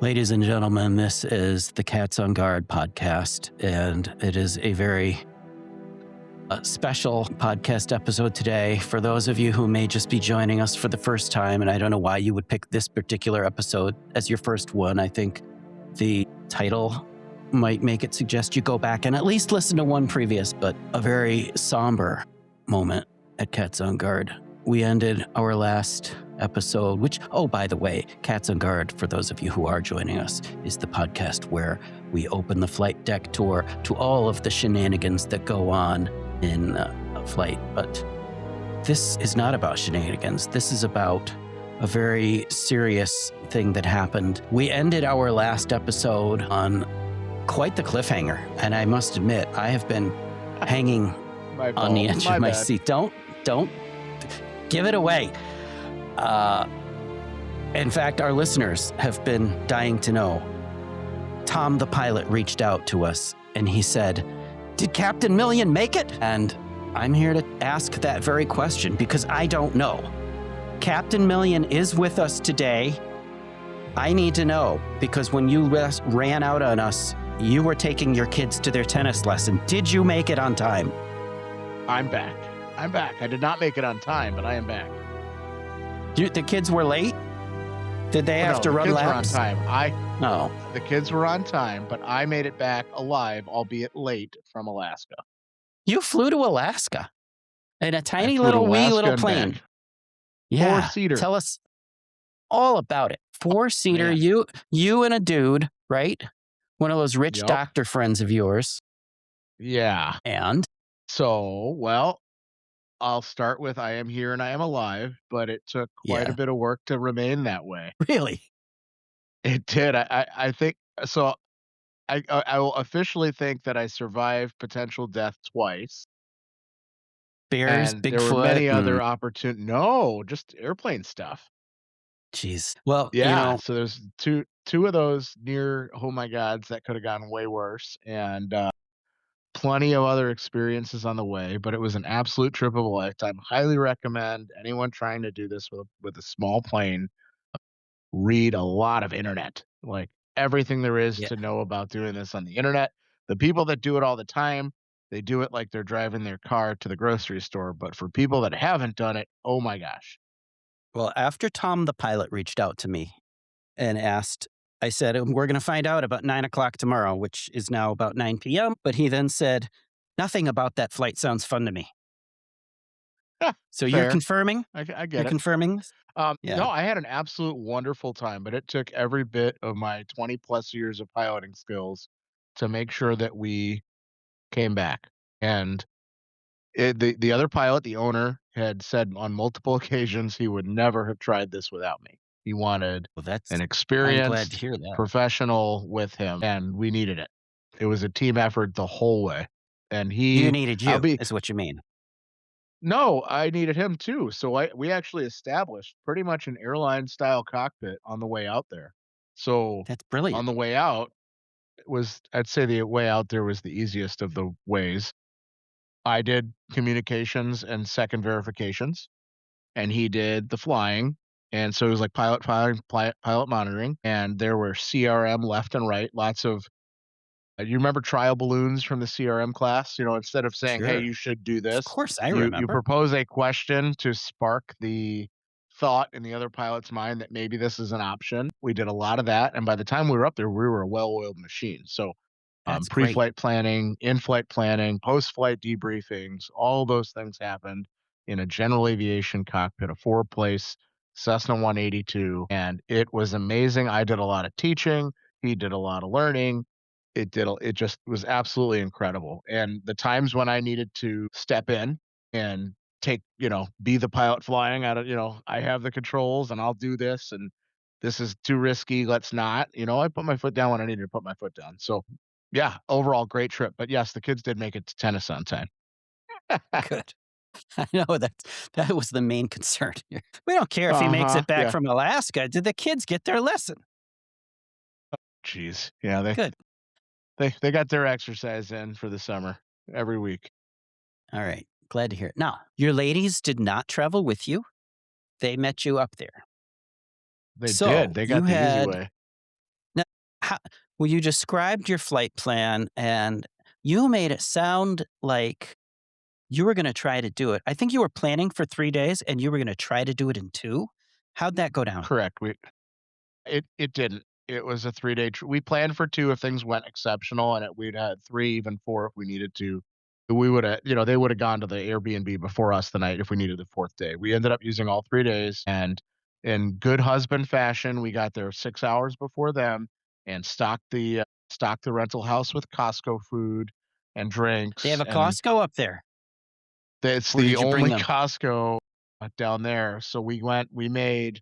Ladies and gentlemen, this is the Cats on Guard podcast, and it is a very special podcast episode today. For those of you who may just be joining us for the first time, and I don't know why you would pick this particular episode as your first one, I think the title might make it suggest you go back and at least listen to one previous, but a very somber moment at Cats on Guard. We ended our last episode, which, oh, by the way, Cats on Guard, for those of you who are joining us, is the podcast where we open the flight deck tour to all of the shenanigans that go on in a flight. But this is not about shenanigans. This is about a very serious thing that happened. We ended our last episode on quite the cliffhanger, and I must admit, I have been hanging on the edge of my seat. Don't give it away. In fact, our listeners have been dying to know. Tom, the pilot, reached out to us and he said, "Did Captain Million make it?" And I'm here to ask that very question because I don't know. Captain Million is with us today. I need to know because when you ran out on us, you were taking your kids to their tennis lesson. Did you make it on time? I'm back. I did not make it on time, but I am back. The kids were late? Did they have to run laps? The kids were on time. No. The kids were on time, but I made it back alive, albeit late, from Alaska. You flew to Alaska in a tiny little wee little plane. Back. Yeah. Four-seater. Tell us all about it. Four-seater. You and a dude, right? One of those rich doctor friends of yours. Yeah. And? So, well, I'll start with I am here and I am alive, but it took quite a bit of work to remain that way. Really? It did. I think so. I will officially think that I survived potential death twice. Bears, and Bigfoot. There were many other opportunities. No, just airplane stuff. Jeez. Well, yeah. So there's two of those near oh my gods that could have gone way worse, and plenty of other experiences on the way. But it was an absolute trip of a lifetime. Highly recommend anyone trying to do this with a small plane. Read a lot of internet, like everything there is to know about doing this on the internet. The people that do it all the time, they do it like they're driving their car to the grocery store. But for people that haven't done it, oh my gosh. Well, after Tom, the pilot, reached out to me and asked, I said, we're going to find out about 9 o'clock tomorrow, which is now about 9 p.m. But he then said, nothing about that flight sounds fun to me. So fair. You're confirming? I get You're it. confirming this? No, I had an absolute wonderful time, but it took every bit of my 20 plus years of piloting skills to make sure that we came back. And the other pilot, the owner, had said on multiple occasions he would never have tried this without me. He wanted an experienced professional with him, and we needed it. It was a team effort the whole way. And you needed you, is what you mean. No, I needed him too. So we actually established pretty much an airline-style cockpit on the way out there. So that's brilliant. On the way out, I'd say the way out there was the easiest of the ways. I did communications and second verifications, and he did the flying. And so it was like pilot monitoring, and there were CRM left and right, lots of you remember trial balloons from the CRM class? Instead of saying, "Hey, you should do this," of course I remember. You propose a question to spark the thought in the other pilot's mind that maybe this is an option. We did a lot of that, and by the time we were up there, we were a well-oiled machine. So, pre-flight planning, in-flight planning, post-flight debriefings, all those things happened in a general aviation cockpit, a 4-place Cessna 182, and it was amazing. I did a lot of teaching. He did a lot of learning. It just was absolutely incredible. And the times when I needed to step in and take, be the pilot flying out of, I have the controls and I'll do this and this is too risky. Let's not, I put my foot down when I needed to put my foot down. So yeah, overall great trip. But yes, the kids did make it to tennis on time. Good. I know that was the main concern here. We don't care if he makes it back from Alaska. Did the kids get their lesson? Jeez. Yeah, good. They got their exercise in for the summer every week. All right. Glad to hear it. Now, your ladies did not travel with you. They met you up there. They did. They got the easy way. Now, how, well, you described your flight plan and you made it sound like you were going to try to do it. I think you were planning for 3 days and you were going to try to do it in two. How'd that go down? Correct. It didn't. It was a 3-day we planned for 2 if things went exceptional, and we'd had 3, even 4 if we needed to. We woulda they woulda gone to the Airbnb before us the night if we needed the 4th day. We ended up using all 3 days, and in good husband fashion, we got there 6 hours before them and stocked the rental house with Costco food and They have drinks, a and Costco up there, it's or the did you bring only them Costco down there. So we made,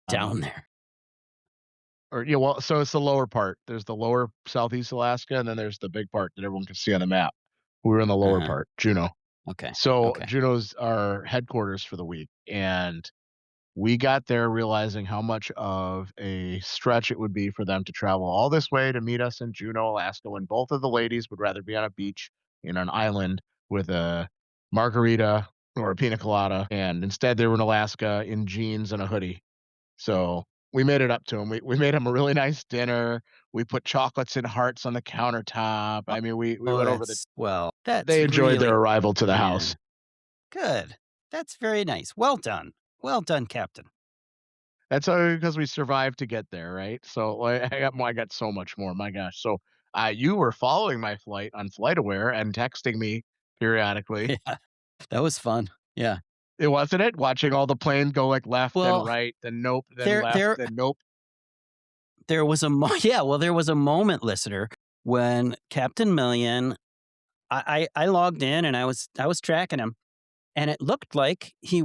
um down there? or yeah, well, so it's the lower part. There's the lower Southeast Alaska, and then there's the big part that everyone can see on the map. We were in the Uh lower huh. part, Juneau. Okay. So Okay. Juneau's our headquarters for the week, and we got there realizing how much of a stretch it would be for them to travel all this way to meet us in Juneau, Alaska, when both of the ladies would rather be on a beach in an island with a margarita or a pina colada, and instead they were in Alaska in jeans and a hoodie. So, we made it up to 'em. We made him a really nice dinner. We put chocolates and hearts on the countertop. I mean, we Oh, went over the that's well, that's they enjoyed their really arrival to the house. man. Good. That's very nice. Well done. Well done, Captain. That's all because we survived to get there, right? So, like, I got so much more, my gosh. So, you were following my flight on FlightAware and texting me periodically. Yeah, that was fun. Yeah. It wasn't it? Watching all the planes go, like, left, then Well, right, then nope, then there left, there then nope. there was a yeah, well, there was a moment, listener, when Captain Million I logged in and I was tracking him, and it looked like he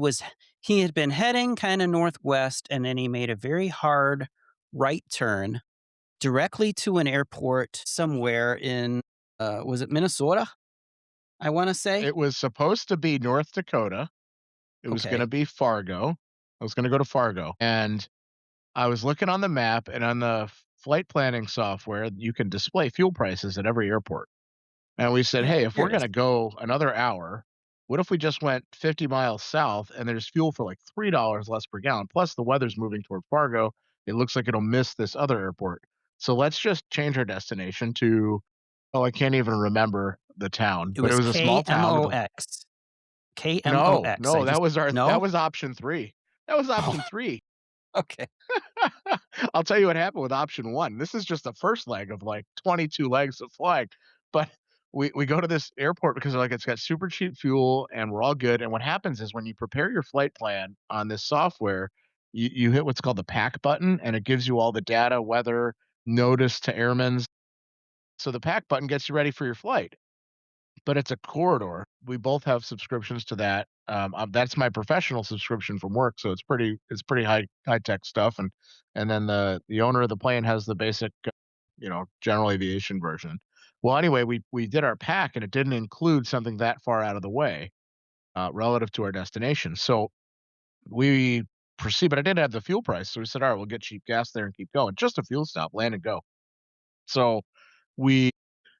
had been heading kinda northwest, and then he made a very hard right turn directly to an airport somewhere in, was it Minnesota, I wanna say? It was supposed to be North Dakota. It was gonna Okay. be Fargo. I was gonna go to Fargo, and I was looking on the map, and on the flight planning software, you can display fuel prices at every airport. And we said, Yeah, "Hey, if there we're it is. gonna go another hour, what if we just went 50 miles south and there's fuel for like $3 less per gallon? Plus, the weather's moving toward Fargo. It looks like it'll miss this other airport. So let's just change our destination to, oh, I can't even remember the town, It but it was was a small town. KMOX. No, KMOX. no, that No? was option 3. That was Oh, option 3. okay. I'll tell you what happened with option 1. This is just the first leg of like 22 legs of flying. But we go to this airport because they're like it's got super cheap fuel and we're all good. And what happens is when you prepare your flight plan on this software, you hit what's called the pack button and it gives you all the data, weather, notice to airmen. So the pack button gets you ready for your flight, but it's a corridor. We both have subscriptions to that. That's my professional subscription from work, so it's pretty high tech stuff. And then the owner of the plane has the basic, general aviation version. Well, anyway, we did our pack, and it didn't include something that far out of the way relative to our destination. So we proceed, but I didn't have the fuel price, so we said, all right, we'll get cheap gas there and keep going. Just a fuel stop, land and go. So we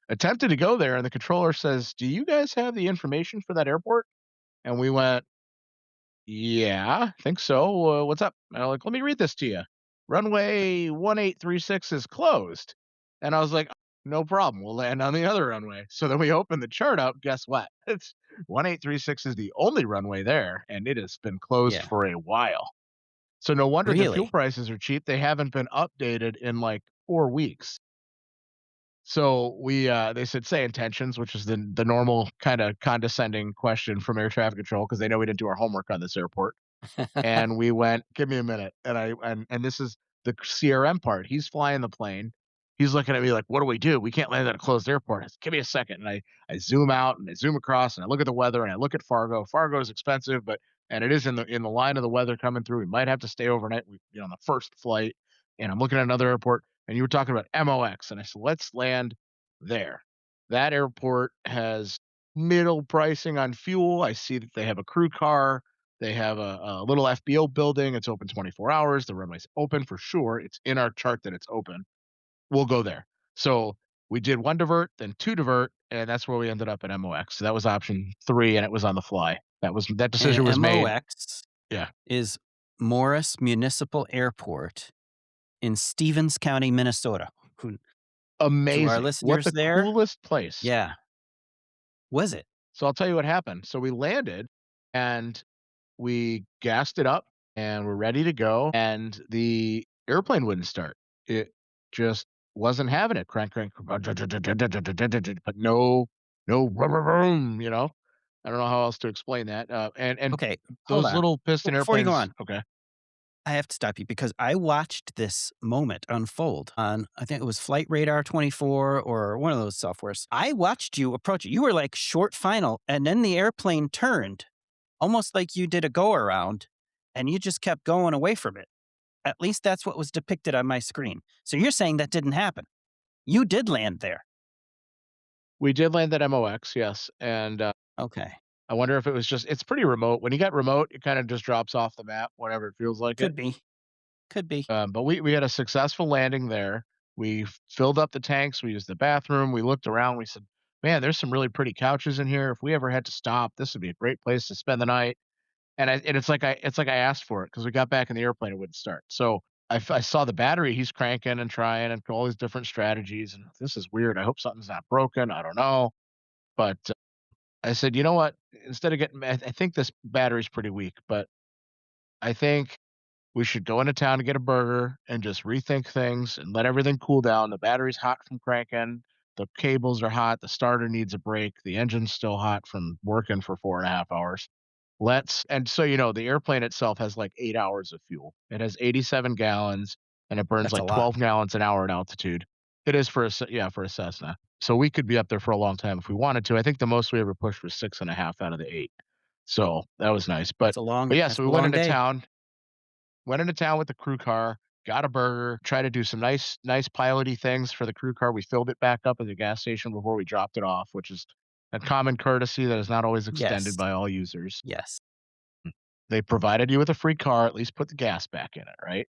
attempted to go there, and the controller says, "Do you guys have the information for that airport?" And we went, "Yeah, I think so. What's up?" And I'm like, "Let me read this to you. Runway 1836 is closed." And I was like, "No problem. We'll land on the other runway." So then we open the chart up. Guess what? It's 1836 is the only runway there, and it has been closed Yeah. for a while. So no wonder their fuel Really? prices are cheap. They haven't been updated in like 4 weeks. So they said say intentions, which is the normal kind of condescending question from air traffic control because they know we didn't do our homework on this airport. And we went, "Give me a minute." And this is the CRM part. He's flying the plane. He's looking at me like, "What do we do? We can't land at a closed airport." I said, "Give me a second." And I zoom out and I zoom across and I look at the weather and I look at Fargo. Fargo is expensive, but and it is in the line of the weather coming through. We might have to stay overnight. We on the first flight. And I'm looking at another airport and you were talking about MOX and I said, "Let's land there." That airport has middle pricing on fuel. I see that they have a crew car, they have a little FBO building. It's open 24 hours. The runway's open for sure. It's in our chart that it's open. We'll go there. So we did one divert, then two divert, and that's where we ended up at MOX. So that was option 3, and it was on the fly. That decision And was made. MOX Yeah. is Morris Municipal Airport in Stevens County, Minnesota. who to our Amazing. What listeners the there, coolest place. yeah, was it? So I'll tell you what happened. So we landed and we gassed it up and we're ready to go. And the airplane wouldn't start. It just wasn't having it. Crank, crank, but no, vroom, you know. I don't know how else to explain that. And Okay, hold those on. little piston Before you go airplanes. on, Okay, I have to stop you because I watched this moment unfold on, I think it was Flight Radar 24 or one of those softwares. I watched you approach it. You were like short final, and then the airplane turned almost like you did a go around and you just kept going away from it. At least that's what was depicted on my screen. So you're saying that didn't happen. You did land there. we did land at MOX, yes, and Okay. I wonder if it was just. It's pretty remote. When you get remote, it kind of just drops off the map whenever it feels like it. Could be. Could be. But we had a successful landing there. We filled up the tanks. We used the bathroom. We looked around. We said, "Man, there's some really pretty couches in here. If we ever had to stop, this would be a great place to spend the night." And it's like I asked for it because we got back in the airplane, it wouldn't start. So I saw the battery. He's cranking and trying and all these different strategies. And this is weird. I hope something's not broken. I don't know. But I said, you know what? Instead of getting, I think this battery's pretty weak, but I think we should go into town to get a burger and just rethink things and let everything cool down. The battery's hot from cranking. The cables are hot. The starter needs a break. The engine's still hot from working for 4.5 hours. And so, the airplane itself has like 8 hours of fuel. It has 87 gallons and it burns That's a like lot. 12 gallons an hour at altitude. It is yeah, for a Cessna. So we could be up there for a long time if we wanted to. I think the most we ever pushed was 6.5 out of the 8. So that was nice. But yeah, so That's we a long day. went into town with the crew car, got a burger, tried to do some nice piloty things for the crew car. We filled it back up at the gas station before we dropped it off, which is a common courtesy that is not always extended Yes. by all users. Yes. They provided you with a free car, at least put the gas back in it, right?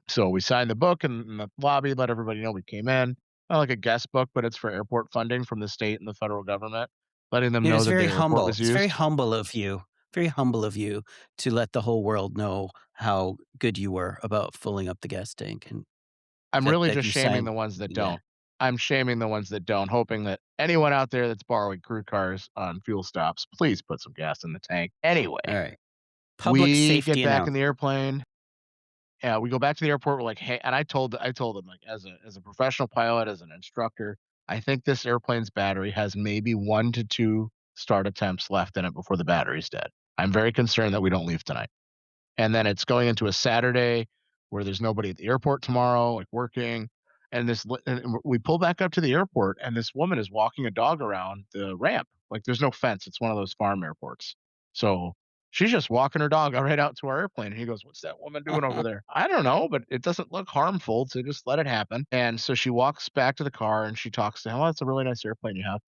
So we signed the book in the lobby, let everybody know we came in. Not like a guest book, but it's for airport funding from the state and the federal government, letting them It know was that very their airport humble. was It's very used. humble of you. Very humble of you to let the whole world know how good you were about filling up the gas tank and I'm that really that just you shaming signed. the ones that Yeah. don't. I'm shaming the ones that don't, hoping that anyone out there that's borrowing crew cars on fuel stops, please put some gas in the tank. All Anyway, right. Public we get safety back in the announcement. airplane. Yeah, we go back to the airport. We're like, hey, and I told them like as a professional pilot, as an instructor, I think this airplane's battery has maybe 1 to 2 start attempts left in it before the battery's dead. I'm very concerned that we don't leave tonight. And then it's going into a Saturday where there's nobody at the airport tomorrow, like working. And we pull back up to the airport, and this woman is walking a dog around the ramp. Like there's no fence. It's one of those farm airports. So she's just walking her dog right out to our airplane. And he goes, "What's that woman doing over there?" I don't know, but it doesn't look harmful. So just let it happen. And so she walks back to the car and she talks to him. "Oh, it's a really nice airplane you have."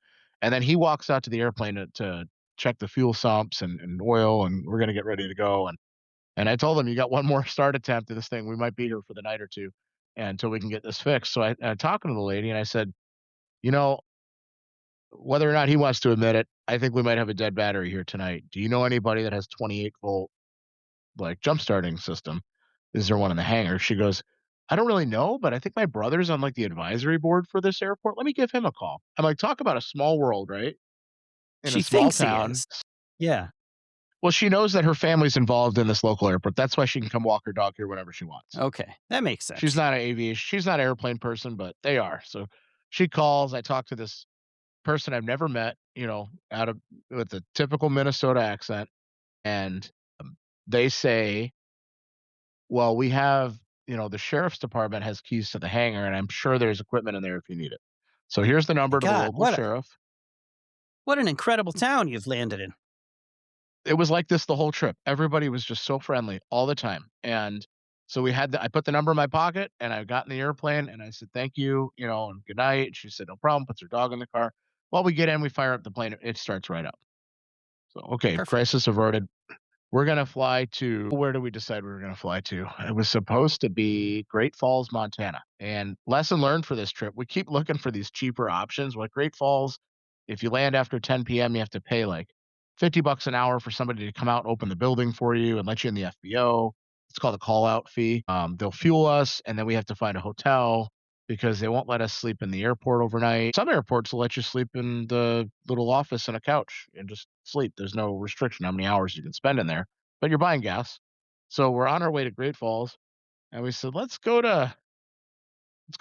And then he walks out to the airplane to check the fuel sumps and oil, and we're gonna get ready to go. And I told him, "You got one more start attempt at this thing. We might be here for the night or two until we can get this fixed." So I talking to the lady and I said, "You know, whether or not he wants to admit it, I think we might have a dead battery here tonight. Do you know anybody that has 28-volt like jump starting system? Is there one in the hangar?" She goes, "I don't really know, but I think my brother's on like the advisory board for this airport. Let me give him a call." I'm like, talk about a small world, right? In a She small thinks he town. is. Yeah. Well, she knows that her family's involved in this local airport. That's why she can come walk her dog here whenever she wants. Okay. That makes She's sense. not an aviation, she's not an airplane person, but they are. So she calls. I talk to this person I've never met, out of with a typical Minnesota accent, and they say, "Well, we have, the sheriff's department has keys to the hangar, and I'm sure there's equipment in there if you need it." So here's the My number to the God, local sheriff. what an incredible town you've landed in. It was like this the whole trip. Everybody was just so friendly all the time. And so I put the number in my pocket and I got in the airplane and I said, "Thank you, and good night." She said, "No problem," puts her dog in the car. While we get in, we fire up the plane. It starts right up. So, okay, Perfect. crisis averted. We're going to fly to where do we decide we were going to fly to? It was supposed to be Great Falls, Montana. And lesson learned for this trip, we keep looking for these cheaper options. Like Great Falls, if you land after 10 p.m., you have to pay like $50 an hour for somebody to come out and open the building for you and let you in the FBO. It's called a call out fee. They'll fuel us and then we have to find a hotel. because they won't let us sleep in the airport overnight. Some airports will let you sleep in the little office and a couch and just sleep. There's no restriction how many hours you can spend in there, but you're buying gas. So we're on our way to Great Falls, and we said, let's go to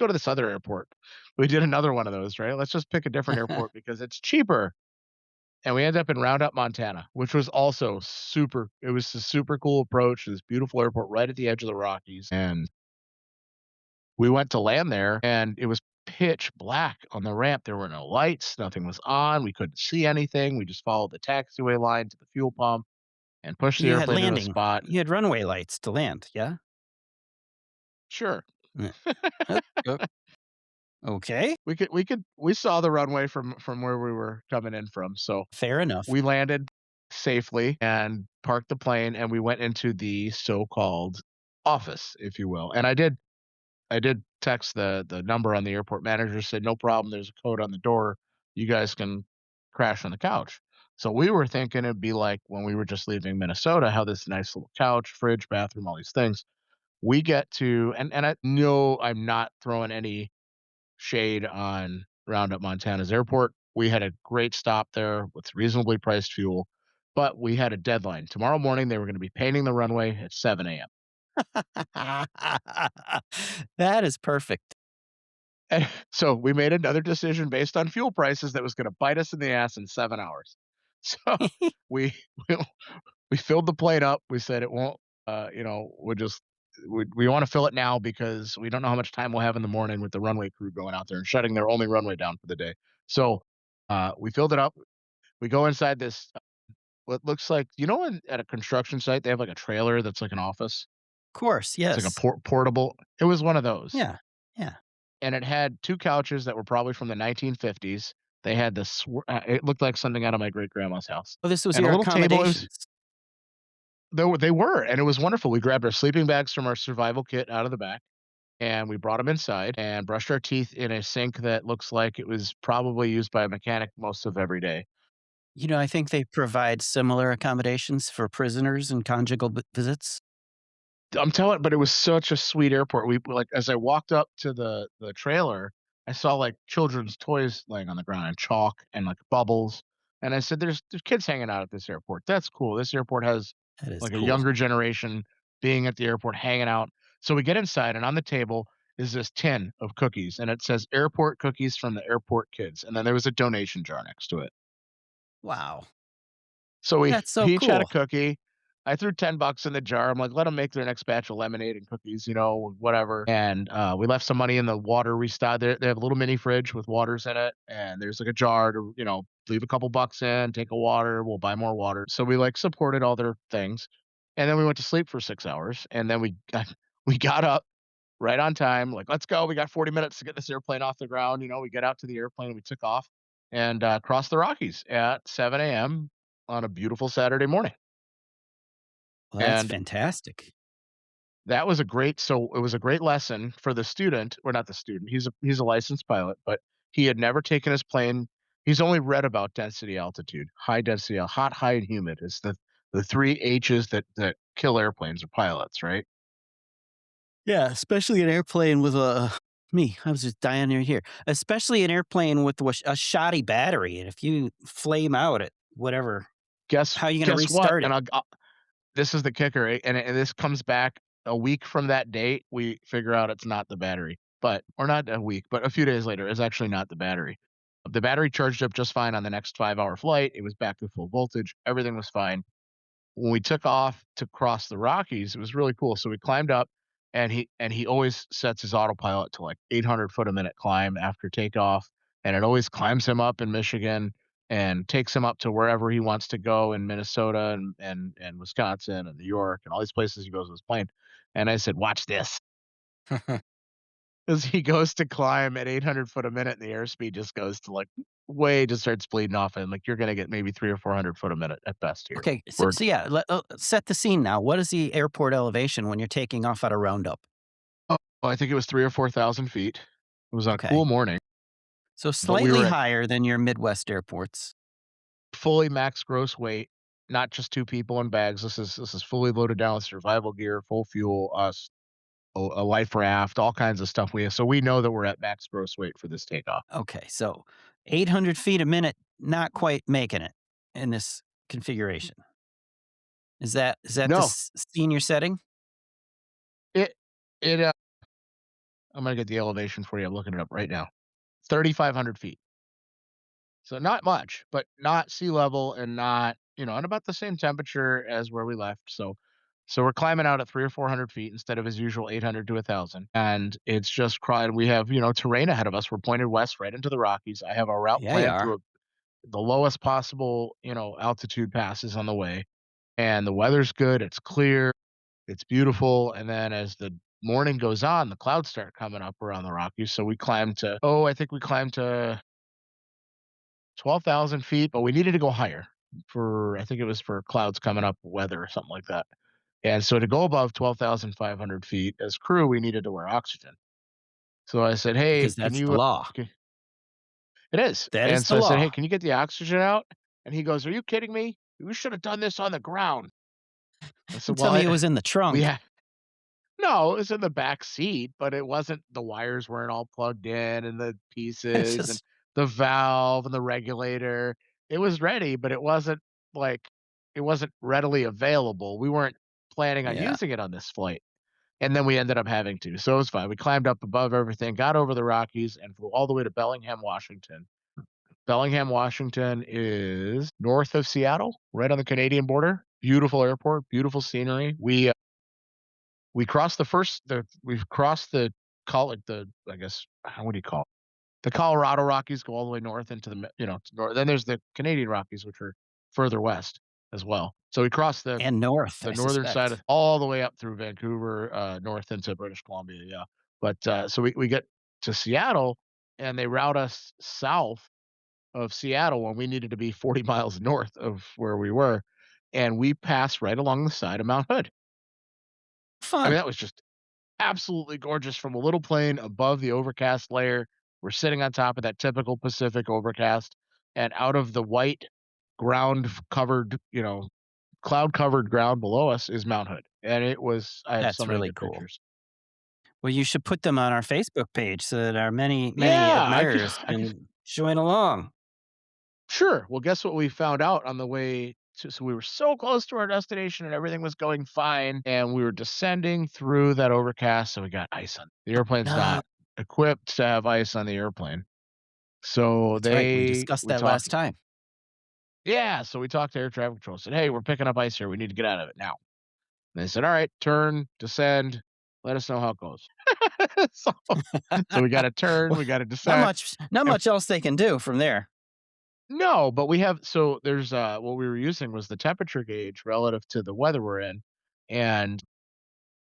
this other airport. We did another one of those, right? Let's just pick a different airport because it's cheaper. And we ended up in Roundup, Montana, which was also super. It was a super cool approach to this beautiful airport right at the edge of the Rockies. And we went to land there, and it was pitch black on the ramp. There were no lights, nothing was on. We couldn't see anything. We just followed the taxiway line to the fuel pump and pushed the You had airplane to the landing. spot. You had runway lights to land, yeah? Sure. Yeah. O okay, We saw the runway from where we were coming in from. So fair enough. we landed safely and parked the plane, and we went into the so-called office, if you will. And I did text the number on the airport manager, said, "No problem, there's a code on the door. You guys can crash on the couch." So we were thinking it'd be like when we were just leaving Minnesota, how this nice little couch, fridge, bathroom, all these things. We get to and I know I'm not throwing any shade on Roundup, Montana's airport. We had a great stop there with reasonably priced fuel, but we had a deadline. Tomorrow morning, they were going to be painting the runway at 7 a.m. That is perfect. And so we made another decision based on fuel prices that was going to bite us in the ass in 7 hours. So we we, we filled the plane up. We said it won't. We want to fill it now because we don't know how much time we'll have in the morning with the runway crew going out there and shutting their only runway down for the day. So we filled it up. We go inside this what looks like at a construction site they have like a trailer that's like an office. Course, It's like a yes. portable. It was one of those, Yeah, yeah. and it had two couches that were probably from the 1950s. They had this. It looked like something out of my great grandma's house, Well, this was and a your little table. It was accommodations. they were, and it was wonderful. We grabbed our sleeping bags from our survival kit out of the back, and we brought them inside and brushed our teeth in a sink that looks like it was probably used by a mechanic most of every day. I think they provide similar accommodations for prisoners and conjugal visits. I'm telling but it was such a sweet airport. We like, as I walked up to the trailer, I saw, like, children's toys laying on the ground and chalk and, like, bubbles, and I said, "There's kids hanging out at this airport. That's cool. This airport has, That is like, a cool. younger generation being at the airport, hanging out." So we get inside, and on the table is this tin of cookies, and it says, "Airport cookies from the airport kids," and then there was a donation jar next to it. Wow. So we That's so we each had a cool. cookie. I threw $10 in the jar. I'm like, let them make their next batch of lemonade and cookies, whatever. And we left some money in the water restock. They have a little mini fridge with waters in it, and there's like a jar to leave a couple bucks in, take a water. We'll buy more water. So we like supported all their things, and then we went to sleep for 6 hours, and then we got up right on time. Like, let's go. We got 40 minutes to get this airplane off the ground. We get out to the airplane. We took off and crossed the Rockies at 7 a.m. on a beautiful Saturday morning. Well, that's And fantastic. that was a great so it was a great lesson for the student, or not the student. He's a licensed pilot, but he had never taken his plane. He's only read about density altitude, high density, hot, high, and humid. It's the three H's that kill airplanes or pilots, right? Yeah, especially an airplane with I was just dying near here. Especially an airplane with a shoddy battery, and if you flame out at whatever, Guess how are you gonna guess what? restart it? This is the kicker, and this comes back a week from that date. We figure out it's not the battery, or not a week, but a few days later, it's actually not the battery. The battery charged up just fine on the next 5-hour flight. It was back to full voltage. Everything was fine. When we took off to cross the Rockies, it was really cool. So we climbed up, and he always sets his autopilot to like 800 foot a minute climb after takeoff, and it always climbs him up in Michigan and takes him up to wherever he wants to go in Minnesota and Wisconsin and New York and all these places he goes with his plane. And I said, "Watch this." As he goes to climb at 800 foot a minute, and the airspeed just goes to like way just starts bleeding off, and like you're gonna get maybe 300 or 400 foot a minute at best here. Okay, so We're so yeah, set the scene now. What is the airport elevation when you're taking off at a roundup? Oh, I think it was 3 or 4,000 feet. It was on a cool Okay, morning, so but we slightly were at higher than your Midwest airports. fully max gross weight, not just 2 people and bags. This is fully loaded down with survival gear, full fuel, us. a life raft, all kinds of stuff. We know that we're at max gross weight for this takeoff. Okay, so 800 feet a minute, not quite making it in this configuration. Is that the No, scene you're setting? it it. I'm gonna get the elevation for you. I'm looking it up right now. 3,500 feet. So not much, but not sea level and not, and about the same temperature as where we left. So we're climbing out at 3 or 400 feet instead of his usual 800 to 1,000. And it's just crying. We have, terrain ahead of us. We're pointed west right into the Rockies. I have a route Yeah, you planned are. through the lowest possible, altitude passes on the way. And the weather's good. It's clear. It's beautiful. And then as the morning goes on, the clouds start coming up around the Rockies. So we climbed to, I think we climbed to 12,000 feet, but we needed to go higher for, I think it was for clouds coming up, weather or something like that. And so to go above 12,500 feet as crew, we needed to wear oxygen. So I said, hey, Because can that's the you, law. it is. That is And the so I said, hey, law. can you get the oxygen out? And he goes, are you kidding me? We should have done this on the ground. I said, Don't tell me it was in the we trunk. had, no, it was in the back seat, but it wasn't, the wires weren't all plugged in and the It's pieces and just the valve and the regulator. It was ready, but like it wasn't readily available. We weren't planning on yeah. using it on this flight. And then we ended up having to. So it was fine. We climbed up above everything, got over the Rockies and flew all the way to Bellingham, Washington. Bellingham, Washington is north of Seattle, right on the Canadian border. Beautiful airport, beautiful scenery. We crossed we've crossed the call it the I guess what do you call it? The Colorado Rockies go all the way north into to north. Then there's the Canadian Rockies, which are further west as well. So we crossed And north, the I northern side suspect. of all the way up through Vancouver, north into British Columbia. Yeah, but so we get to Seattle, and they route us south of Seattle when we needed to be 40 miles north of where we were, and we passed right along the side of Mount Hood. I mean, Fun. that was just absolutely gorgeous from a little plane above the overcast layer. We're sitting on top of that typical Pacific overcast, and out of the white ground covered, cloud covered ground below us is Mount Hood. And I have so That's many really good cool. pictures. Well, you should put them on our Facebook page so that our many, many Yeah, admirers I could, can join along. sure. Well, guess what we found out on the way to, so we were so close to our destination and everything was going fine. And we were descending through that overcast. So we got ice on the airplane's No, not equipped to have ice on the airplane. So that's right. We discussed we that last talked, time. yeah. So we talked to air traffic control. Said, hey, we're picking up ice here. We need to get out of it now. And they said, all right, turn, descend. Let us know how it goes. so, so we got to turn, Well, we got to not descend. much, not And much else they can do from there. no, but we have, so there's what we were using was the temperature gauge relative to the weather we're in. And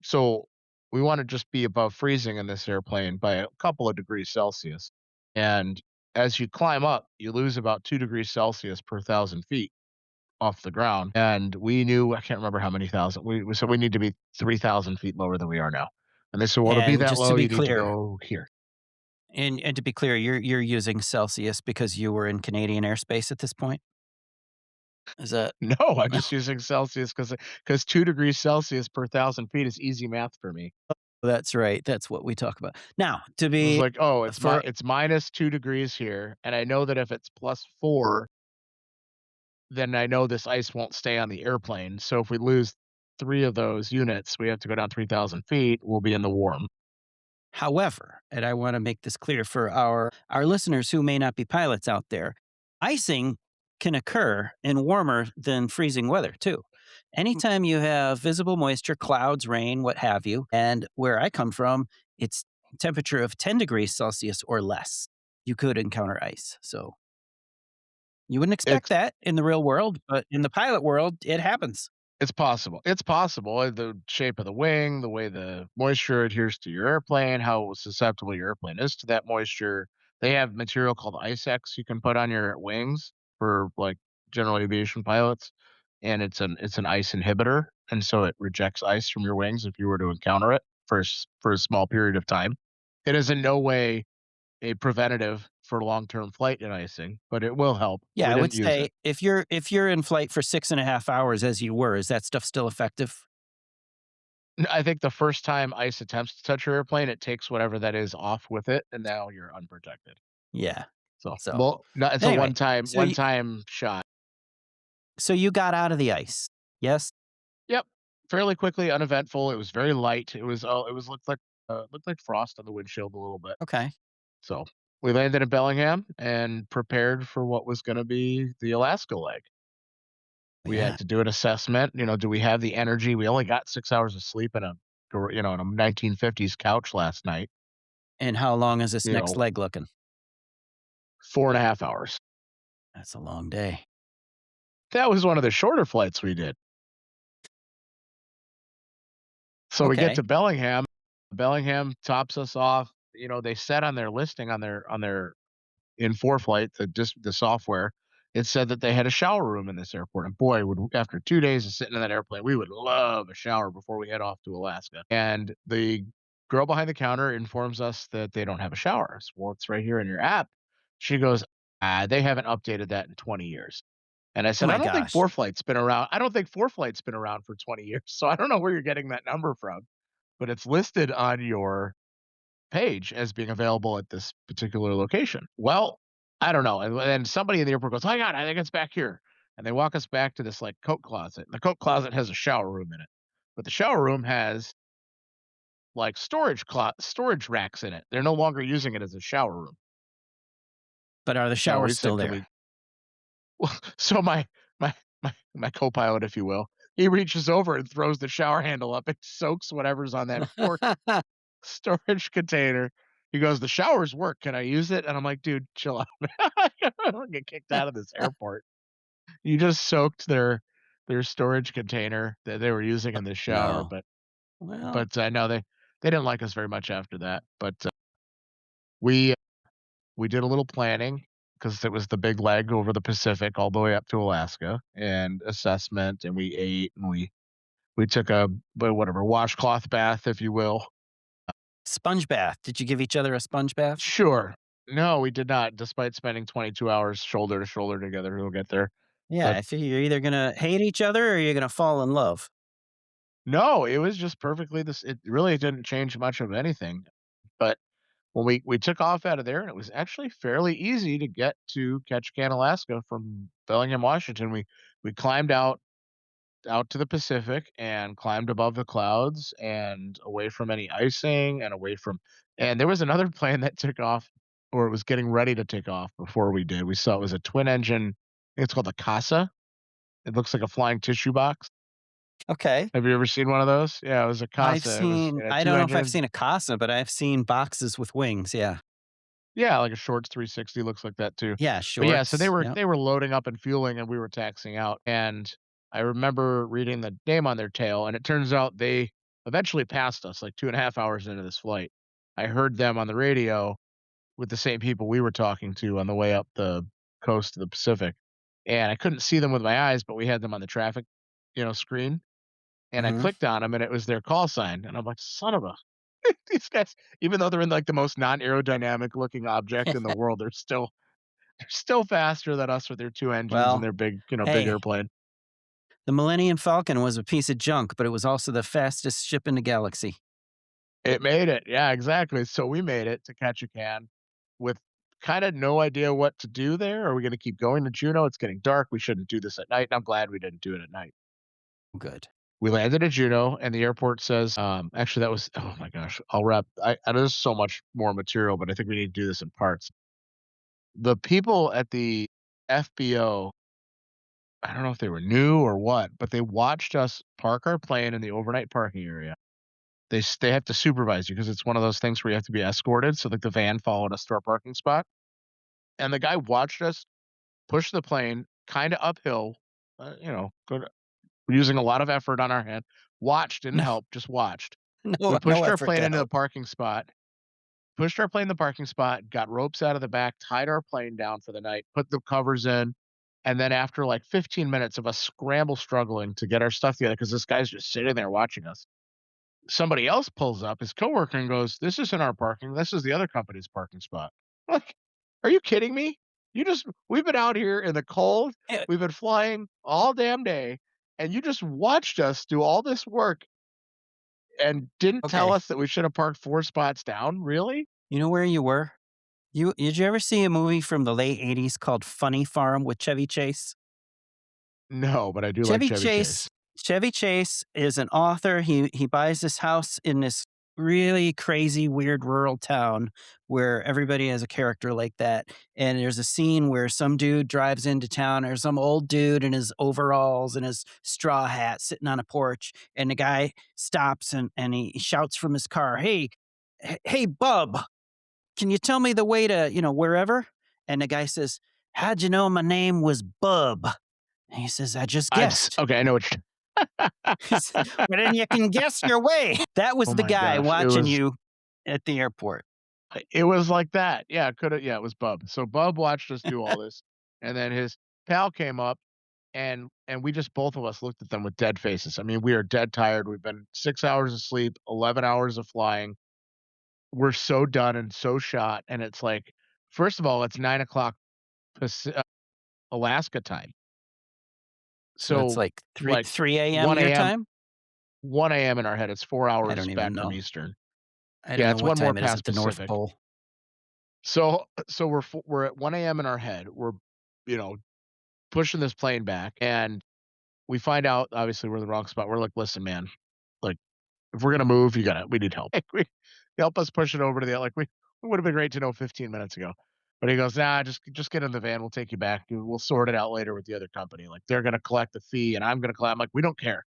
so we want to just be above freezing in this airplane by a couple of degrees Celsius. And as you climb up, you lose about 2 degrees Celsius per 1,000 feet off the ground. And we knew, I can't remember how many thousand, we said we need to be 3,000 feet lower than we are now. And they said, well, to be And that just to low, be you need to clear, go here. and to be clear, you're using Celsius because you were in Canadian airspace at this point. Is that No, I'm just using Celsius because 2 degrees Celsius per 1,000 feet is easy math for me. that's right? That's what we talk about now. To It was be like, oh, for it's minus 2 degrees here, and I know that if it's +4, then I know this ice won't stay on the airplane. So if we lose 3 of those units, we have to go down 3,000 feet. We'll be in the warm. However, and I want to make this clear for our listeners who may not be pilots out there, icing can occur in warmer than freezing weather too. Anytime you have visible moisture, clouds, rain, what have you, and where I come from, it's temperature of 10 degrees Celsius or less. You could encounter ice. So you wouldn't expect It's that in the real world, but in the pilot world, it happens. It's possible. It's possible. The shape of the wing, the way the moisture adheres to your airplane, how susceptible your airplane is to that moisture. They have material called Ice-X you can put on your wings for like general aviation pilots, and it's an ice inhibitor, and so it rejects ice from your wings if you were to encounter it for a small period of time. It is in no way a preventative for long-term flight in icing, but it will help. Yeah, We I would didn't use it. say if you're in flight for 6.5 hours as you were, is that stuff still effective? I think the first time ice attempts to touch your airplane, it takes whatever that is off with it, and now you're unprotected. Yeah. So, So, well, no, it's a anyway, so one time shot. you got out of the ice. Yes? Yep, fairly quickly, uneventful. It was very light. It was looked like frost on the windshield a little bit. Okay. So we landed in Bellingham and prepared for what was going to be the Alaska leg. We Yeah. had to do an assessment. You know, do we have the energy? We only got 6 hours of sleep in in a 1950s couch last night. And how long is this You next know, leg looking? 4.5 hours. That's a long day. That was one of the shorter flights we did. So we get Okay. to Bellingham. Bellingham tops us off. You know, they said on their listing on their in ForeFlight, the software, it said that they had a shower room in this airport. And boy, would after 2 days of sitting in that airplane, we would love a shower before we head off to Alaska. And the girl behind the counter informs us that they don't have a shower. So, well, it's right here in your app. She goes, they haven't updated that in 20 years. And I Oh said, I my don't think gosh. ForeFlight's been around. I don't think ForeFlight's been around for 20 years. So I don't know where you're getting that number from, but it's listed on your page as being available at this particular location. Well, I don't know. And somebody in the airport goes, "Oh my god, I think it's back here." And they walk us back to this like coat closet. The coat closet has a shower room in it, but the shower room has like storage racks in it. They're no longer using it as a shower room. But are the Now showers we still said, "Can there? we?" So my co-pilot, if you will, he reaches over and throws the shower handle up and soaks whatever's on that poor storage container. He goes, "The showers work. Can I use it?" And I'm like, "Dude, chill out. I don't get kicked out of this airport. You just soaked their storage container that they were using in the shower." No. Well, But no, they didn't like us very much after that. But we we did a little planning because it was the big leg over the Pacific all the way up to Alaska and assessment, and we ate and we took a whatever washcloth bath, if you will. sponge bath. Did you give each other a sponge bath? Sure. No, we did not, despite spending 22 hours shoulder to shoulder together. We'll get there. Yeah, But I figure you're either gonna hate each other or you're gonna fall in love. no, it was just perfectly this it really didn't change much of anything. But when we took off out of there, and it was actually fairly easy to get to Ketchikan, Alaska from Bellingham, Washington. We climbed out to the Pacific and climbed above the clouds and away from any icing and away from and there was another plane that took off or it was getting ready to take off before we did. We saw it was a twin engine. I think it's called a Casa. It looks like a flying tissue box. Okay. Have you ever seen one of those? Yeah, it was a Casa. It had I two don't know if I've engines. seen a Casa, but I've seen boxes with wings, yeah. Yeah, like a Shorts 360 looks like that too. Yeah, But yeah, so shorts, yep. they were loading up and fueling and we were taxiing out. And I remember reading the name on their tail, and it turns out they eventually passed us like 2.5 hours into this flight. I heard them on the radio with the same people we were talking to on the way up the coast of the Pacific. And I couldn't see them with my eyes, but we had them on the traffic, screen. And I Mhm. clicked on them and it was their call sign. And I'm like, son of a these guys, even though they're in like the most non-aerodynamic looking object in the world, they're still faster than us with their two engines and Well, their big, big hey, airplane. the Millennium Falcon was a piece of junk, but it was also the fastest ship in the galaxy. It made it. Yeah, exactly. So we made it to Ketchikan with kind of no idea what to do there. Are we going to keep going to Juneau? It's getting dark. We shouldn't do this at night. And I'm glad we didn't do it at night. Good. We landed at Juneau, and the airport says, actually, that was, oh my gosh, I'll wrap. I know there's so much more material, but I think we need to do this in parts. The people at the FBO, I don't know if they were new or what, but they watched us park our plane in the overnight parking area. They have to supervise you because it's one of those things where you have to be escorted. So like the van followed us to our parking spot, and the guy watched us push the plane kind of uphill, using a lot of effort on our hand. Watched, didn't No, help, just watched. We no pushed our effort plane to into the help. parking spot, pushed our plane in the parking spot, got ropes out of the back, tied our plane down for the night, put the covers in, and then after like 15 minutes of us struggling to get our stuff together because this guy's just sitting there watching us, somebody else pulls up, his coworker, and goes, "This isn't our parking. This is the other company's parking spot." Like, are you kidding me? We've been out here in the cold. Eh, We've been flying all damn day, and you just watched us do all this work and didn't tell Okay. us that we should have parked 4 spots down, really? You know where you were? Did you ever see a movie from the late '80s called Funny Farm with Chevy Chase? No, but I do like Chevy Chevy Chase Chase. Chevy Chase is an author. He buys this house in this really crazy, weird rural town where everybody has a character like that. And there's a scene where some dude drives into town, or some old dude in his overalls and his straw hat sitting on a porch, and the guy stops and he shouts from his car, hey, bub, can you tell me the way to, wherever? And the guy says, how'd you know my name was Bub? And he says, I just guessed. Okay, I know what He said, well, then you can guess your way. That was oh the my guy gosh, watching you at the airport. it was like that. Yeah, it coulda yeah, it was Bub. So Bub watched us do all this, and then his pal came up, and we just both of us looked at them with dead faces. I mean, we are dead tired. We've been 6 hours of sleep, 11 hours of flying. We're so done and so shot, and it's like, first of all, it's 9 o'clock Alaska time. So that's So, like 3 like, 3 a.m. 1 your AM time? 1 AM in our head. It's 4 I hours don't even back from know. Eastern. I don't Yeah, know it's what 1 more time it is past at the North Pacific. Pole. So we're at 1 AM in our head. We're, you know, pushing this plane back, and we find out, obviously, we're in the wrong spot. We're like, "Listen, man, like, if we're gonna move, we need help. Like, we help us push it over to the like, we would have been great to know 15 minutes ago." But he goes, "Nah, just get in the van. We'll take you back. We'll sort it out later with the other company. Like, they're gonna collect the fee, and I'm gonna collect." I'm like, "We don't care.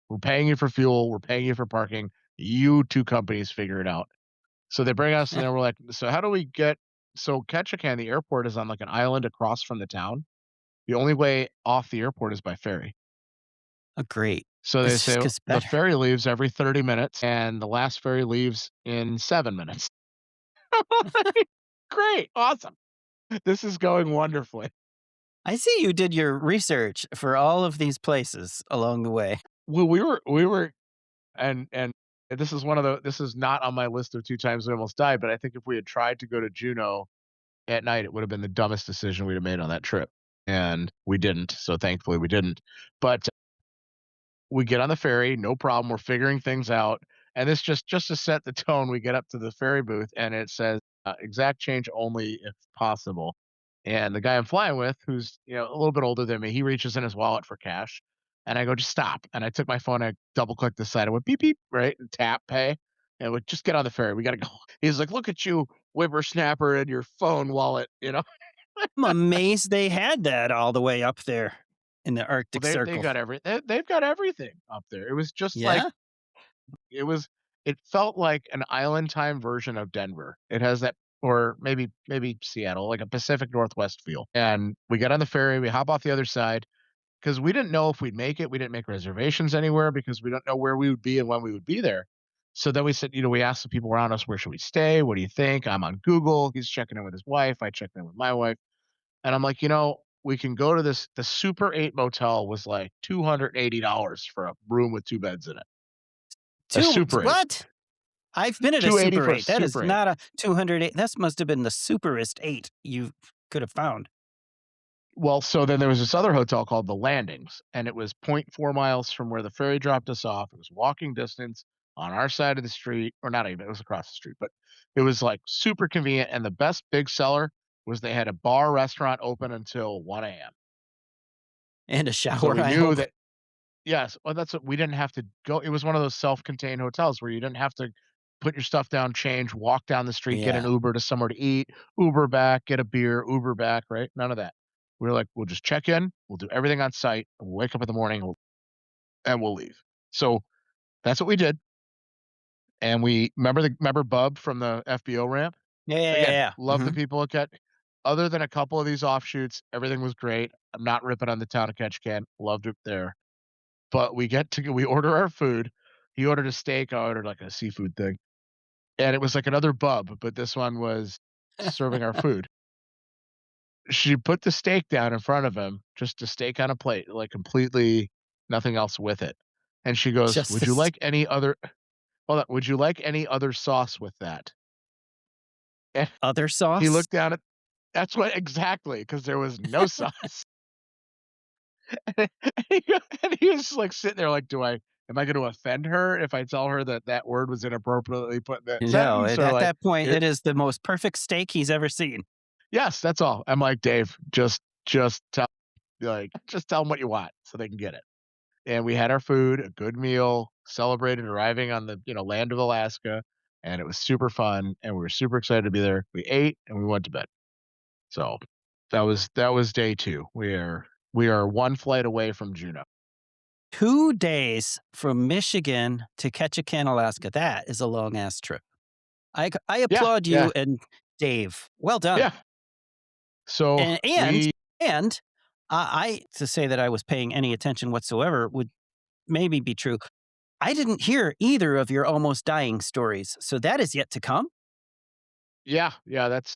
We're paying you for fuel. We're paying you for parking. You 2 companies figure it out." So they bring us, and then we're like, "So how do we get?" So Ketchikan, the airport is on like an island across from the town. The only way off the airport is by ferry. Oh, great. So they This just say gets the better. ferry leaves every 30 minutes, and the last ferry leaves in 7 minutes. Great, awesome. This is going wonderfully. I see you did your research for all of these places along the way. Well, we were and this is one of the this is not on my list of 2 times we almost died, but I think if we had tried to go to Juneau at night, it would have been the dumbest decision we'd have made on that trip, and we didn't, so thankfully we didn't. But we get on the ferry, no problem. We're figuring things out, and this just to set the tone, we get up to the ferry booth, and it says, "Exact change only if possible." And the guy I'm flying with, who's a little bit older than me, he reaches in his wallet for cash, and I go, "Just stop." And I took my phone, I double clicked the side, I went beep beep, right, and tap pay, and we just get on the ferry. We gotta go. He's like, "Look at you, whippersnapper, and your phone wallet." I'm amazed they had that all the way up there in the Well, Arctic they Circle. got they've got everything up there. It was just like Yeah? It was it felt like an island time version of Denver. It has that or maybe Seattle, like a Pacific Northwest feel. And we get on the ferry, we hop off the other side because we didn't know if we'd make it. We didn't make reservations anywhere because we don't know where we would be and when we would be there. So then we said, we asked the people around us, where should we stay? What do you think? I'm on Google. He's checking in with his wife. I checked in with my wife. And I'm like, we can go to this. The Super 8 motel was like $280 for a room with 2 beds in it. A 2 Super 8. what? I've been at a 280 Super for a 8. That is Super 8. not a 208. That must have been the superest 8 you could have found. Well, so then there was this other hotel called The Landings, and it was point 0.4 miles from where the ferry dropped us off. It was walking distance on our side of the street, or not even, it was across the street, but it was like super convenient. And the best big seller was they had a bar restaurant open until 1 a.m. And a So shower, we I knew hope. that, yes, well, that's what we didn't have to go. It was one of those self contained hotels where you didn't have to put your stuff down, change, walk down the street, get an Yeah. Uber to somewhere to eat, Uber back, get a beer, Uber back, right? None of that. We were like, we'll just check in, we'll do everything on site, and we'll wake up in the morning and we'll leave. So that's what we did. And we remember Bub from the FBO ramp? Yeah, yeah, Again, yeah, yeah. love the Mhm. people at Ket. Other than a couple of these offshoots, everything was great. I'm not ripping on the town of Ketchikan. Loved it there. But we order our food. He ordered a steak, I ordered like a seafood thing. And it was like another Bub, but this one was serving our food. She put the steak down in front of him, just a steak on a plate, like completely nothing else with it. And she goes, Just this would you like any other sauce with that?" And other he sauce? looked down at that's what exactly, because there was no sauce. And he was like sitting there like, am I going to offend her if I tell her that that word was inappropriately put in that No, sentence? Or at like, that point, it, it is the most perfect steak he's ever seen. yes, that's all. I'm like, Dave, just tell, like, just tell them what you want so they can get it. And we had our food, a good meal, celebrated arriving on the, land of Alaska, and it was super fun, and we were super excited to be there. We ate and we went to bed. So that was day 2. We are one flight away from Juneau. 2 days from Michigan to Ketchikan, Alaska. That is a long ass trip. I Yeah, applaud yeah, you and Dave. Well done. yeah. So And and we and I to say that I was paying any attention whatsoever would maybe be true. I didn't hear either of your almost dying stories, so that is yet to come? yeah, yeah, that's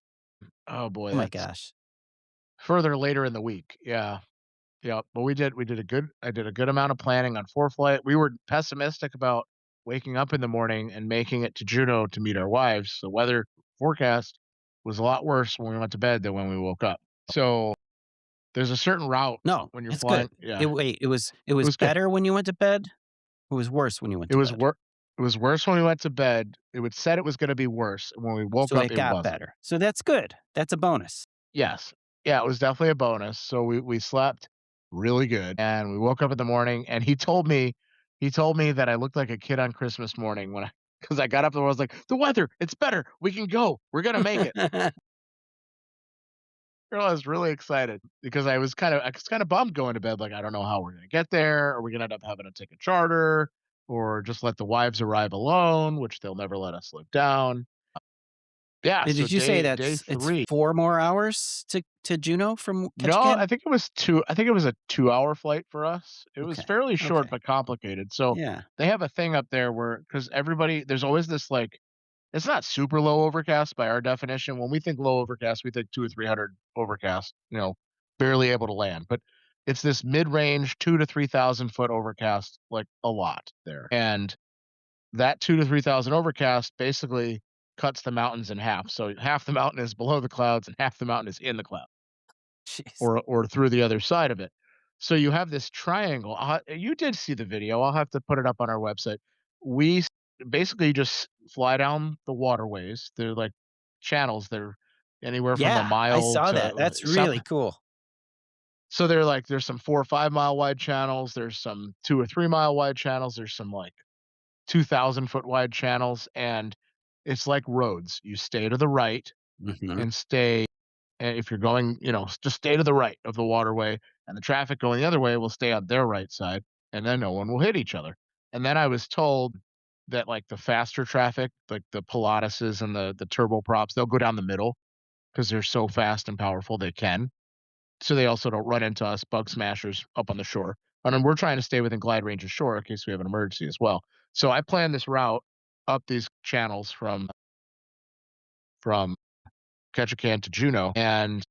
oh boy, Oh my that's gosh. further later in the week. Yeah. Yeah, but we did a good I did a good amount of planning on flight. We were pessimistic about waking up in the morning and making it to Juneau to meet our wives. The weather forecast was a lot worse when we went to bed than when we woke up. So there's a certain route No, when you're it's good. flying. Yeah, It it was was good. better when you went to bed? It was worse when you went It to was bed? wor it was worse when we went to bed. It would said it was gonna be worse, and when we woke So up, it it got wasn't. better. So that's good. That's a bonus. Yes. Yeah, it was definitely a bonus. So we slept really good, and we woke up in the morning, and he told me that I looked like a kid on Christmas morning when I because I got up and I was like, "The weather, it's better. We can go. We're gonna make it." Girl, I was really excited because I was kinda bummed going to bed, like, I don't know how we're gonna get there. Are we gonna end up having to take a charter or just let the wives arrive alone, which they'll never let us live down. Yeah, And so did you say day it's 3. 4 more hours to Juneau from No, Ketchikan? I think it was a 2-hour flight for us. It was Okay, fairly short okay. but complicated. So, Yeah. they have a thing up there where because everybody there's always this, like it's not super low overcast by our definition. When we think low overcast, we think 2 or 300 overcast, barely able to land. But it's this mid-range 2 to 3,000 foot overcast, like, a lot there. And that 2 to 3,000 overcast basically cuts the mountains in half. So, half the mountain is below the clouds and half the mountain is in the clouds. Jeez. Or through the other side of it. So you have this triangle. You did see the video. I'll have to put it up on our website. We basically just fly down the waterways. They're like channels. They're anywhere from a Yeah, I mile saw that. to That's some. really cool. So they're like there's some 4 or 5 mile wide channels. There's some 2 or 3 mile wide channels. There's some like 2,000 foot wide channels, and it's like roads. You stay to the right Mhm. and stay and if you're going, just stay to the right of the waterway, and the traffic going the other way will stay on their right side, and then no one will hit each other. And then I was told that like the faster traffic, like the Pilatuses and the turboprops, they'll go down the middle because they're so fast and powerful they can. So they also don't run into us bug smashers up on the shore. And then we're trying to stay within glide range of shore in case we have an emergency as well. So I planned this route up these channels from Ketchikan to Juneau, and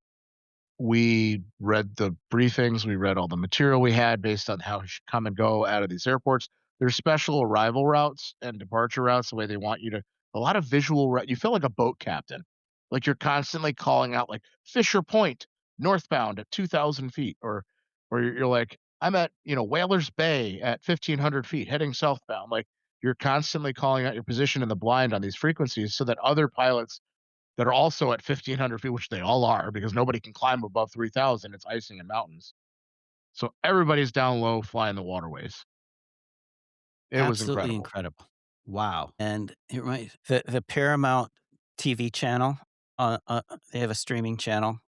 we read the briefings, we read all the material we had based on how we should come and go out of these airports. There's special arrival routes and departure routes, the way they want you to a lot of visual you feel like a boat captain. Like you're constantly calling out like Fisher Point, northbound at 2,000 feet, or you're like, I'm at, Whalers Bay at 1,500 feet, heading southbound. Like you're constantly calling out your position in the blind on these frequencies so that other pilots that are also at 1,500 feet, which they all are because nobody can climb above 3,000. It's icing and mountains. So everybody's down low flying the waterways. It was Absolutely incredible. incredible. Wow. And it right the Paramount TV channel, they have a streaming channel.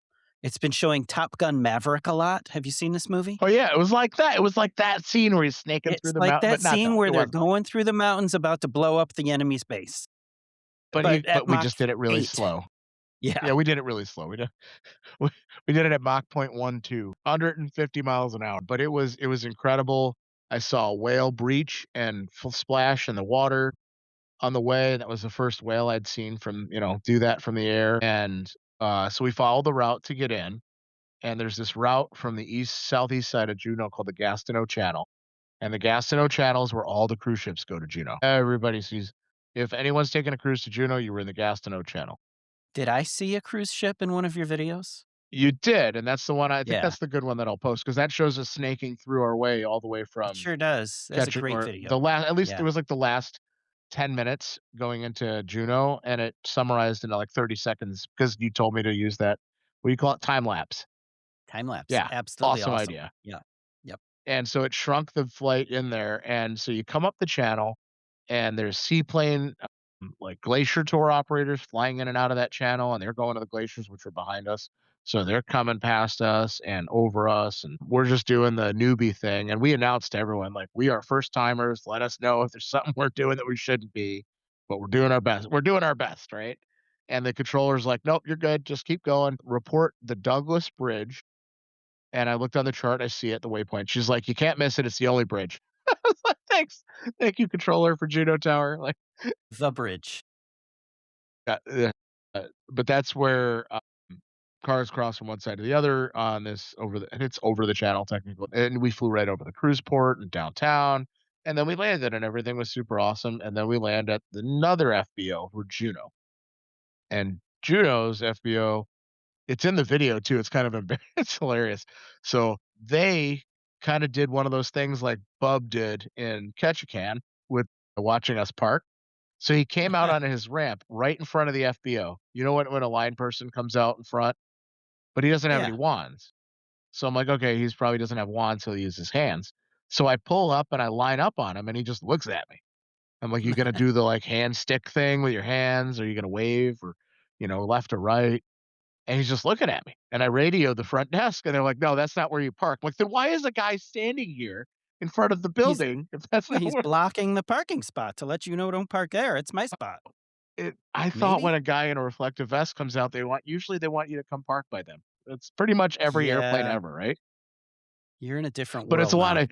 It's been showing Top Gun: Maverick a lot. Have you seen this movie? Oh, yeah, it was like that. It was like that scene where he's snaking through It's the like mountain, that but not scene no, where it they're wasn't like going through the mountains about to blow up the enemy's base, but at but we Mach just did it really 8. slow. Yeah. Yeah, we did it really slow. We we did it at Mach point 1.2, 150 miles an hour, but it was incredible. I saw a whale breach and full splash in the water on the way. That was the first whale I'd seen from, do that from the air. And so we followed the route to get in. And there's this route from the southeast side of Juneau called the Gastineau Channel. And the Gastineau Channel is where all the cruise ships go to Juneau. Everybody sees if anyone's taking a cruise to Juneau, you were in the Gastineau Channel. Did I see a cruise ship in one of your videos? You did, and that's the one I think Yeah, that's the good one that I'll post because that shows us snaking through our way all the way it from sure does. That's a catching great or video. the last at least it Yeah, was like the last 10 minutes going into Juneau, and it summarized into, like, 30 seconds because you told me to use that what do you call it? Time lapse. time lapse. Yeah, Absolutely awesome awesome. idea. Yeah. Yep. And so it shrunk the flight in there, and so you come up the channel, and there's seaplane, like, glacier tour operators flying in and out of that channel, and they're going to the glaciers, which are behind us. So they're coming past us and over us, and we're just doing the newbie thing, and we announced to everyone, like, "We are first timers, let us know if there's something we're doing that we shouldn't be, but we're doing our best. We're doing our best," right? And the controller's like, "Nope, you're good, just keep going. Report the Douglas Bridge." And I looked on the chart, I see it, the waypoint. She's like, "You can't miss it, it's the only bridge." I was like, "Thanks. Thank you, controller for Juno Tower." Like, The bridge. yeah, but that's where, cars cross from one side to the other on this over the and it's over the channel technically, and we flew right over the cruise port and downtown, and then we landed, and everything was super awesome, and then we land at another FBO for Juno, and Juno's FBO it's in the video too, it's kind of it's hilarious. So, they kinda did one of those things like Bub did in Ketchikan with watching us park. So, he came out on his ramp right in front of the FBO. You know when a line person comes out in front, but he doesn't have any Yeah. wands. So, I'm like, "Okay, he's probably doesn't have wands, so he uses his hands." So, I pull up and I line up on him, and he just looks at me. I'm like, "You gonna do the, like, hand stick thing with your hands? Are you gonna wave or, left or right?" And he's just looking at me. And I radioed the front desk, and they're like, "No, that's not where you park." I'm like, "Then why is a guy standing here in front of the He's building if that's well, not he's where?" blocking the parking spot to let you know don't park there. It's my spot. I thought when Maybe? a guy in a reflective vest comes out, they want you to come park by them. It's pretty much every airplane Yeah. ever, right? You're in a different But world now.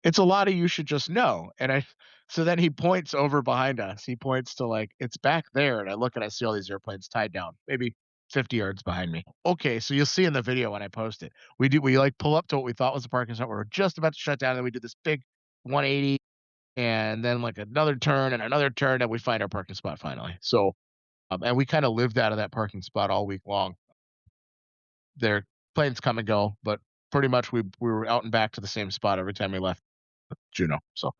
it's a lot of you should just know. And I so then he points over behind us. He points to like it's back there, and I look and I see all these airplanes tied down, maybe 50 yards behind me. Okay, so you'll see in the video when I post it. We like pull up to what we thought was the parking spot. We were just about to shut down, and then we did this big 180 and then like another turn, and we find our parking spot finally. So and we kind of lived out of that parking spot all week long. Their planes come and go, but pretty much we were out and back to the same spot every time we left Juneau. So,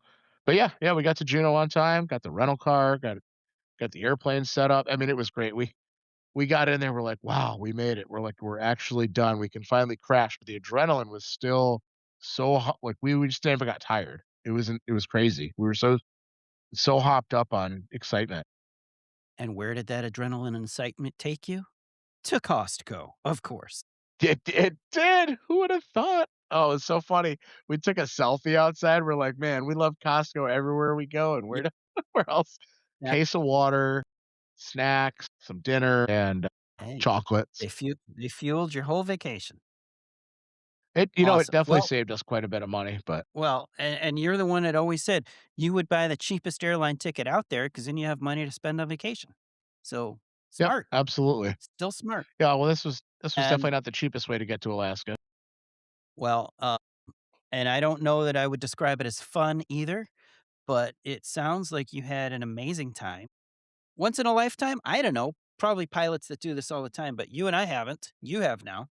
but yeah, we got to Juneau on time. Got the rental car. Got the airplane set up. I mean, it was great. We got in there. We're like, wow, we made it. We're like, we're actually done. We can finally crash. But the adrenaline was still like we just never got tired. It was crazy. We were so hopped up on excitement. And where did that adrenaline and excitement take you? To Costco, of course. It did. Who would have thought? Oh, it's so funny. We took a selfie outside. We're like, man, we love Costco everywhere we go, and Yep. where else? Yeah. Case of water, snacks, some dinner, and Hey, chocolates. they fueled your whole vacation. It Awesome. definitely saved us quite a bit of money, but And you're the one that always said you would buy the cheapest airline ticket out there because then you have money to spend on vacation. So, yep, smart, absolutely. still smart. Yeah, well, this was And, definitely not the cheapest way to get to Alaska. well, and I don't know that I would describe it as fun either, but it sounds like you had an amazing time. Once in a lifetime? I don't know. Probably pilots that do this all the time, but you and I haven't. You have now,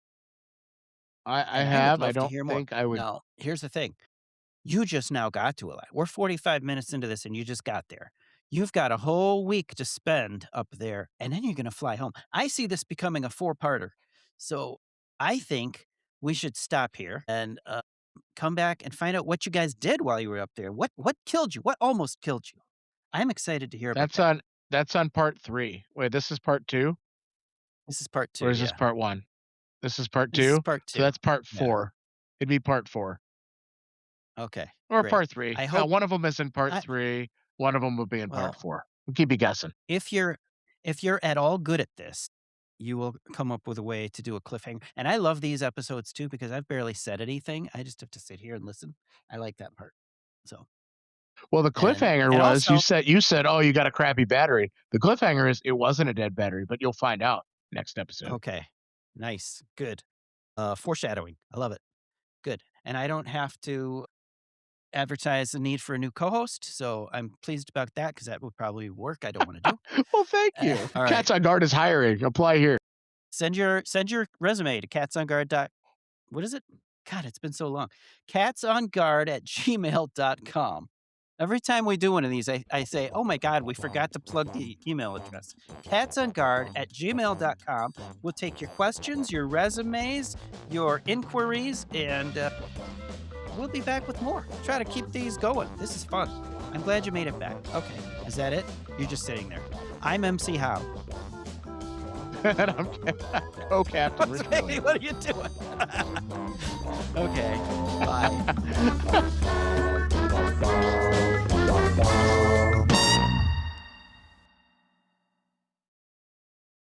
I and I would have. I love to don't hear more. think I would. Now, here's the thing. You just now got to Alaska. We're 45 minutes into this and you just got there. You've got a whole week to spend up there and then you're going to fly home. I see this becoming a four-parter. So I think we should stop here and come back and find out what you guys did while you were up there. What killed you? What almost killed you? I'm excited to hear about That's that. on that's on part 3. Wait, this is part 2, This is part or two. is this Yeah. part 1? This is part This is 2? part So two. that's part Yeah. 4. It'd be part 4 Okay. or Great. part 3. I Yeah, hope one of them is in part I, 3, one of them will be in part well, 4. We'll keep you guessing. if you're if you're at all good at this, you will come up with a way to do a cliffhanger. And I love these episodes too because I've barely said anything. I just have to sit here and listen. I like that part. So, Well, the and cliffhanger and was also, you said, "Oh, you got a crappy battery." The cliffhanger is it wasn't a dead battery, but you'll find out next episode. okay. Nice. Good. Foreshadowing. I love it. Good. And I don't have to advertise the need for a new co-host, so I'm pleased about that because that would probably work. I don't want to do. Well, thank you. All right. Cats on Guard is hiring. Apply here. Send your resume to catsonguard. What is it? God, it's been so long. catsonguard@gmail.com. Every time we do one of these, I say, oh my God, we forgot to plug the email address. catsonguard@gmail.com. We'll take your questions, your resumes, your inquiries, and we'll be back with more. Try to keep these going. This is fun. I'm glad you made it back. Okay, is that it? You're just sitting there. I'm MC Howe. And I'm co-captain Rich. What are you doing? Okay, bye.